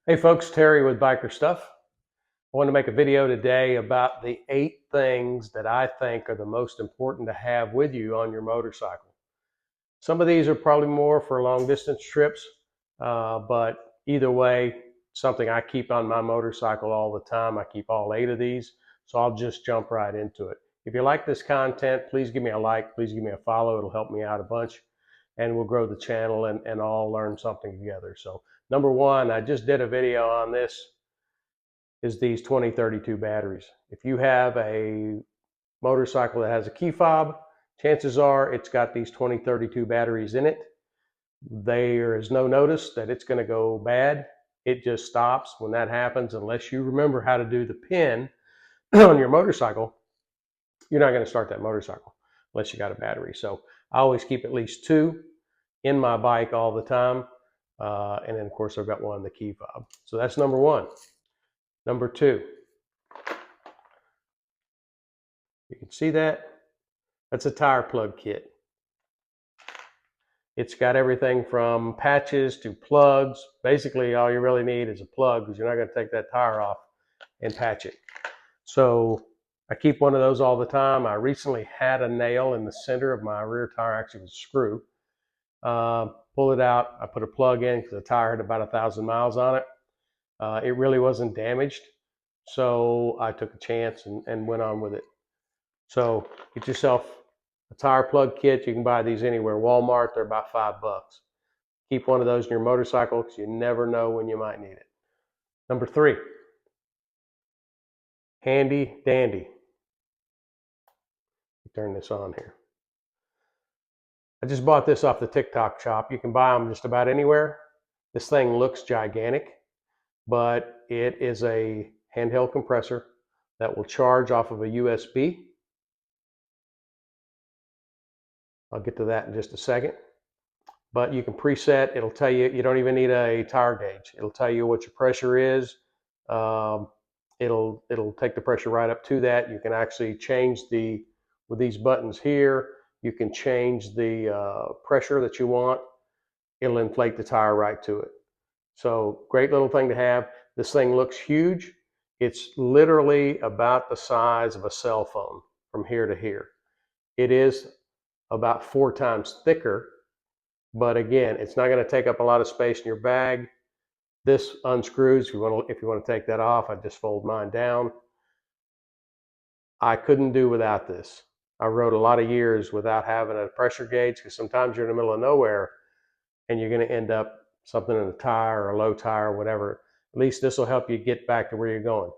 Hey folks, Terry with Biker Stuff. I want to make a video today about the 8 things that I think are the most important to have with you on your motorcycle. Some of these are probably more for long distance trips, but either way, something I keep on my motorcycle all the time. I keep all 8 of these, so I'll just jump right into it. If you like this content, please give me a like, please give me a follow. It'll help me out a bunch, and we'll grow the channel and all learn something together. So number one, I just did a video on this, is these 2032 batteries. If you have a motorcycle that has a key fob, chances are it's got these 2032 batteries in it. There is no notice that it's going to go bad. It just stops when that happens. Unless you remember how to do the pin on your motorcycle, you're not going to start that motorcycle unless you got a battery. So I always keep at least 2 in my bike all the time. And then of course I've got one in the key fob. So that's number one. Number 2, you can see that? That's a tire plug kit. It's got everything from patches to plugs. Basically, all you really need is a plug because you're not going to take that tire off and patch it. So I keep one of those all the time. I recently had a nail in the center of my rear tire, actually it was a screw. Pull it out. I put a plug in because the tire had about 1,000 miles on it. It really wasn't damaged. So I took a chance and went on with it. So get yourself a tire plug kit. You can buy these anywhere. Walmart, they're about $5. Keep one of those in your motorcycle because you never know when you might need it. Number 3, handy dandy. Turn this on here. I just bought this off the TikTok shop. You can buy them just about anywhere. This thing looks gigantic, but it is a handheld compressor that will charge off of a USB. I'll get to that in just a second. But you can preset. It'll tell you, you don't even need a tire gauge. It'll tell you what your pressure is. It'll take the pressure right up to that. You can actually change with these buttons here, you can change the pressure that you want. It'll inflate the tire right to it. So great little thing to have. This thing looks huge. It's literally about the size of a cell phone from here to here. It is about 4 times thicker, but again, it's not going to take up a lot of space in your bag. This unscrews. If you want to take that off, I just fold mine down. I couldn't do without this. I rode a lot of years without having a pressure gauge because sometimes you're in the middle of nowhere and you're going to end up something in a tire or a low tire or whatever. At least this will help you get back to where you're going.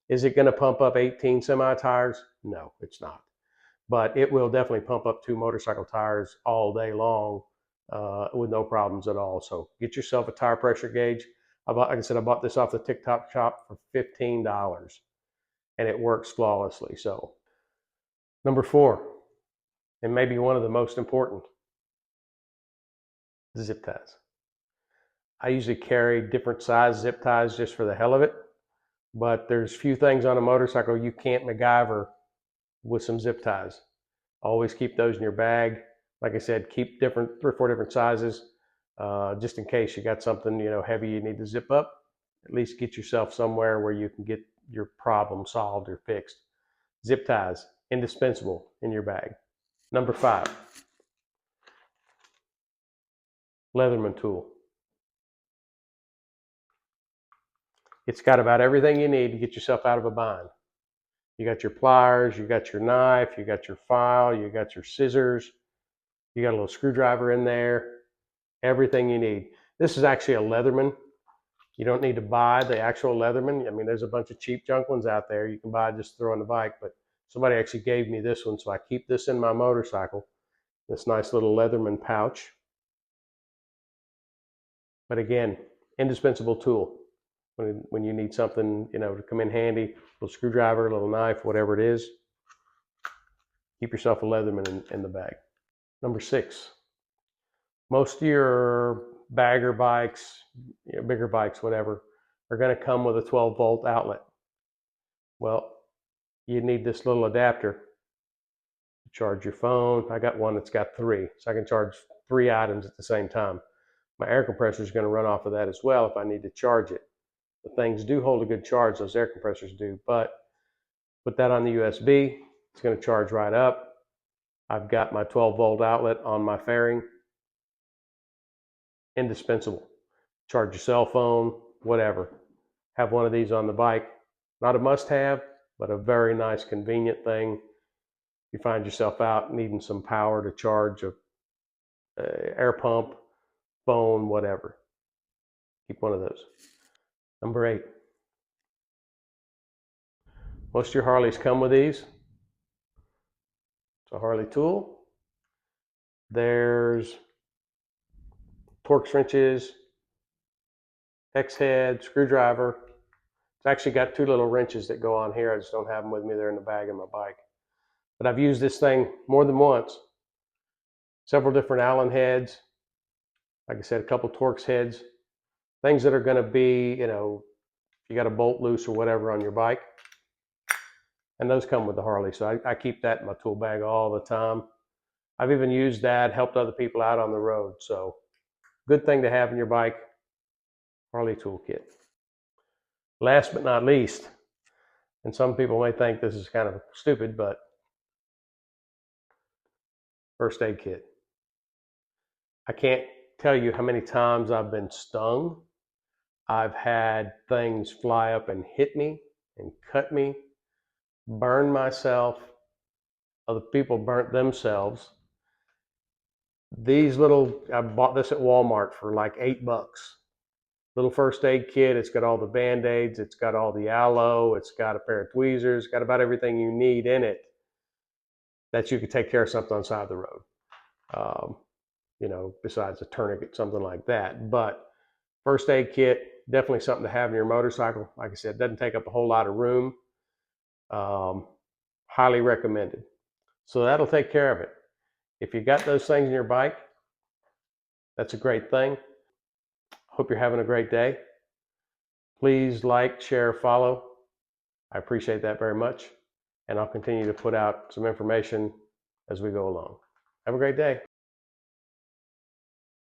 Is it going to pump up 18 semi tires? No, it's not. But it will definitely pump up 2 motorcycle tires all day long with no problems at all. So get yourself a tire pressure gauge. Like I said, I bought this off the TikTok shop for $15 and it works flawlessly. So number 4, and maybe one of the most important, zip ties. I usually carry different size zip ties just for the hell of it, but there's few things on a motorcycle you can't MacGyver with some zip ties. Always keep those in your bag. Like I said, keep 3 or 4 different sizes, just in case you got something heavy you need to zip up. At least get yourself somewhere where you can get your problem solved or fixed. Zip ties, indispensable in your bag. Number 5, Leatherman tool. It's got about everything you need to get yourself out of a bind. You got your pliers, you got your knife, you got your file, you got your scissors, you got a little screwdriver in there, everything you need. This is actually a Leatherman. You don't need to buy the actual Leatherman. I mean, there's a bunch of cheap junk ones out there you can buy just throw on the bike, but somebody actually gave me this one, so I keep this in my motorcycle, this nice little Leatherman pouch. But again, indispensable tool. When you need something, to come in handy, a little screwdriver, a little knife, whatever it is, keep yourself a Leatherman in the bag. Number 6, most of your bagger bikes, bigger bikes, whatever, are going to come with a 12-volt outlet. Well, you need this little adapter to charge your phone. I got one that's got 3, so I can charge 3 items at the same time. My air compressor is going to run off of that as well if I need to charge it. The things do hold a good charge, those air compressors do, but put that on the USB, it's going to charge right up. I've got my 12-volt outlet on my fairing. Indispensable. Charge your cell phone, whatever. Have one of these on the bike. Not a must-have, but a very nice, convenient thing. You find yourself out needing some power to charge a air pump, phone, whatever. Keep one of those. Number 8. Most of your Harleys come with these. It's a Harley tool. There's Torx wrenches, hex head, screwdriver. It's actually got 2 little wrenches that go on here. I just don't have them with me. They're in the bag of my bike. But I've used this thing more than once. Several different Allen heads. Like I said, a couple Torx heads. Things that are going to be, if you got a bolt loose or whatever on your bike. And those come with the Harley. So I keep that in my tool bag all the time. I've even used that, helped other people out on the road. So good thing to have in your bike, Harley toolkit. Last but not least, and some people may think this is kind of stupid, but first aid kit. I can't tell you how many times I've been stung. I've had things fly up and hit me and cut me, burn myself. Other people burnt themselves. I bought this at Walmart for like $8. Little first aid kit. It's got all the Band-Aids. It's got all the aloe. It's got a pair of tweezers. Got about everything you need in it that you could take care of something on the side of the road. Besides a tourniquet, something like that. But first aid kit, definitely something to have in your motorcycle. Like I said, it doesn't take up a whole lot of room. Highly recommended. So that'll take care of it. If you got those things in your bike, that's a great thing. Hope you're having a great day. Please like, share, follow. I appreciate that very much. And I'll continue to put out some information as we go along. Have a great day.